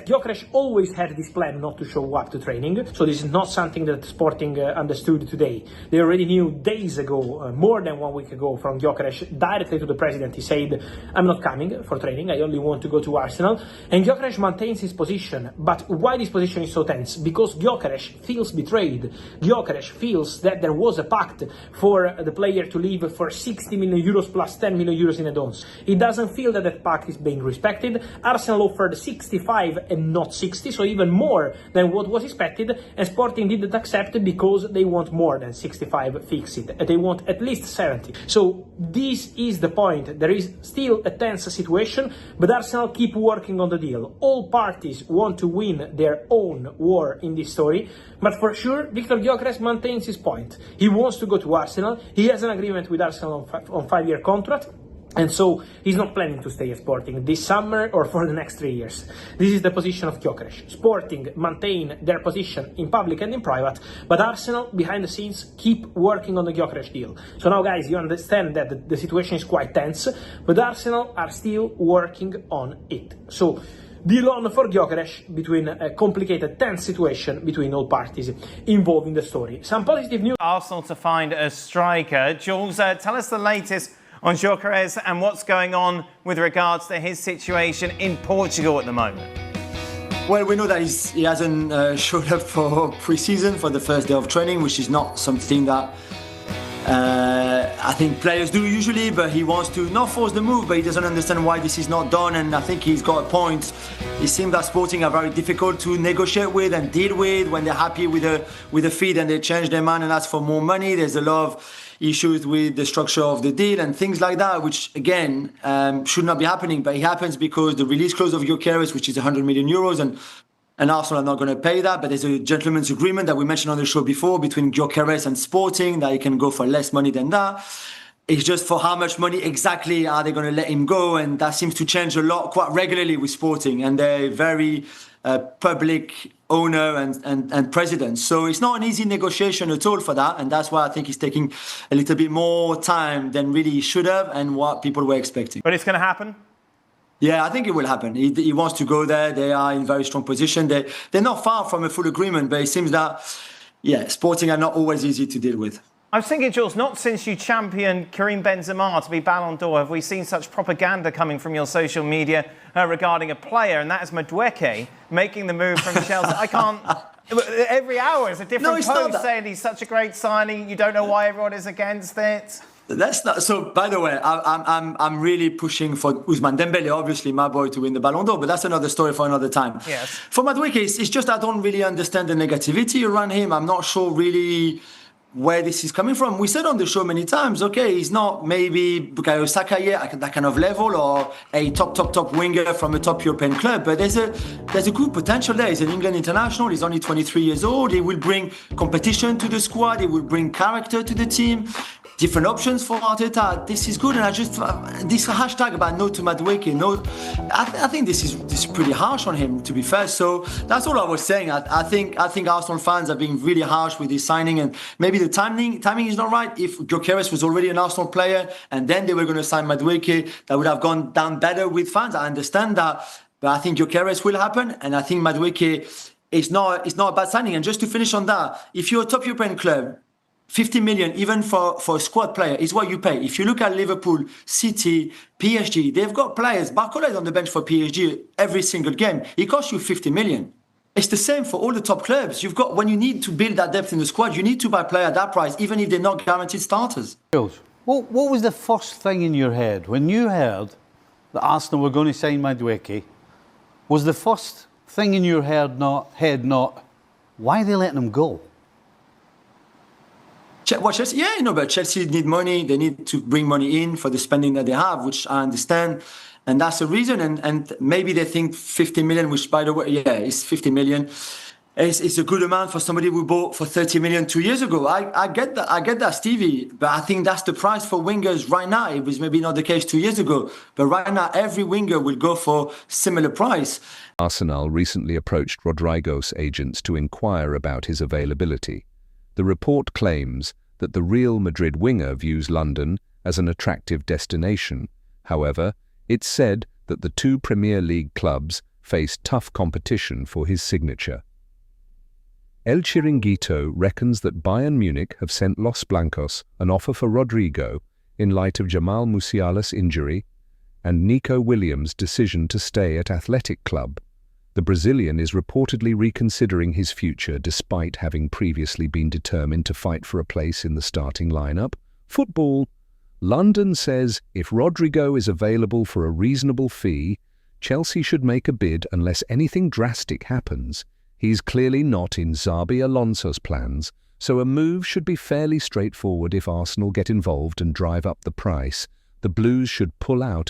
Gyökeres always had this plan not to show up to training, so this is not something that Sporting understood today. They already knew days ago, more than 1 week ago, from Gyökeres directly to the president. He said, I'm not coming for training, I only want to go to Arsenal. And Gyökeres maintains his position. But why this position is so tense? Because Gyökeres feels betrayed. Gyökeres feels that there was a pact for the player to leave for 60 million euros plus 10 million euros in add-ons. He doesn't feel that that pact is being respected. Arsenal offered 65 and not 60, so even more than what was expected, and Sporting didn't accept because they want more than 65 fixed. They want at least 70. So this is the point. There is still a tense situation, but Arsenal keep working on the deal. All parties want to win their own war in this story, but for sure Viktor Gyökeres maintains his point. He wants to go to Arsenal. He has an agreement with Arsenal on 5-year contract. And so he's not planning to stay at Sporting this summer or for the next 3 years. This is the position of Gyökeres. Sporting maintain their position in public and in private, but Arsenal, behind the scenes, keep working on the Gyökeres deal. So now, guys, you understand that the situation is quite tense, but Arsenal are still working on it. So deal on for Gyökeres between a complicated, tense situation between all parties involved in the story. Some positive news. Arsenal to find a striker. Jules, tell us the latest on Gyökeres and what's going on with regards to his situation in Portugal at the moment. Well, we know that he hasn't showed up for pre-season for the first day of training, which is not something that I think players do usually, but he wants to not force the move, but he doesn't understand why this is not done, and I think he's got a point. It seems that Sporting are very difficult to negotiate with and deal with when they're happy with the feed and they change their mind and ask for more money. There's a lot of issues with the structure of the deal and things like that, which again should not be happening, but it happens because the release clause of Gyökeres, which is 100 million euros, and Arsenal are not going to pay that, but there's a gentleman's agreement that we mentioned on the show before between Gyökeres and Sporting that he can go for less money than that. It's just for how much money exactly are they going to let him go, and that seems to change a lot quite regularly with Sporting, and they're very public owner and president. So it's not an easy negotiation at all for that, and that's why I think he's taking a little bit more time than really he should have and what people were expecting. But it's going to happen? Yeah, I think it will happen. He wants to go there. They are in very strong position. They're not far from a full agreement, but it seems that, yeah, Sporting are not always easy to deal with. I was thinking, Jules, not since you championed Karim Benzema to be Ballon d'Or have we seen such propaganda coming from your social media regarding a player, and that is Madueke making the move from Chelsea. I can't... Every hour is a different post saying he's such a great signing. You don't know why everyone is against it. That's not so. By the way, I'm really pushing for Ousmane Dembele, obviously my boy, to win the Ballon d'Or, but that's another story for another time. Yes. For Madueke, it's just I don't really understand the negativity around him. I'm not sure really where this is coming from. We said on the show many times, okay, he's not maybe Bukayo Saka yet at that kind of level, or a top winger from a top European club, but there's a good potential there. He's an England international. He's only 23 years old. He will bring competition to the squad. He will bring character to the team. Different options for Arteta. This is good, and I just this hashtag about no to Madueke. No, I think this is pretty harsh on him, to be fair. So that's all I was saying. I think Arsenal fans are being really harsh with this signing, and maybe the timing is not right. If Gyökeres was already an Arsenal player and then they were going to sign Madueke, that would have gone down better with fans. I understand that, but I think Gyökeres will happen, and I think Madueke is not a bad signing. And just to finish on that, if you're a top European club, 50 million, even for a squad player, is what you pay. If you look at Liverpool, City, PSG, they've got players. Barcola is on the bench for PSG every single game. It costs you 50 million. It's the same for all the top clubs. You've got, when you need to build that depth in the squad, you need to buy a player at that price, even if they're not guaranteed starters. What was the first thing in your head when you heard that Arsenal were going to sign Madueke? Was the first thing in your head not why are they letting him go? What, Chelsea? Yeah, but Chelsea need money. They need to bring money in for the spending that they have, which I understand. And that's the reason. And maybe they think 50 million, which, by the way, yeah, it's 50 million. It's a good amount for somebody who bought for 30 million 2 years ago. I get that, Stevie. But I think that's the price for wingers right now. It was maybe not the case 2 years ago. But right now, every winger will go for similar price. Arsenal recently approached Rodrygo's agents to inquire about his availability. The report claims that the Real Madrid winger views London as an attractive destination. However, it said that the two Premier League clubs face tough competition for his signature. El Chiringuito reckons that Bayern Munich have sent Los Blancos an offer for Rodrygo in light of Jamal Musiala's injury and Nico Williams' decision to stay at Athletic Club. The Brazilian is reportedly reconsidering his future despite having previously been determined to fight for a place in the starting lineup. Football. London says if Rodrygo is available for a reasonable fee, Chelsea should make a bid unless anything drastic happens. He's clearly not in Xabi Alonso's plans, so a move should be fairly straightforward if Arsenal get involved and drive up the price. The Blues should pull out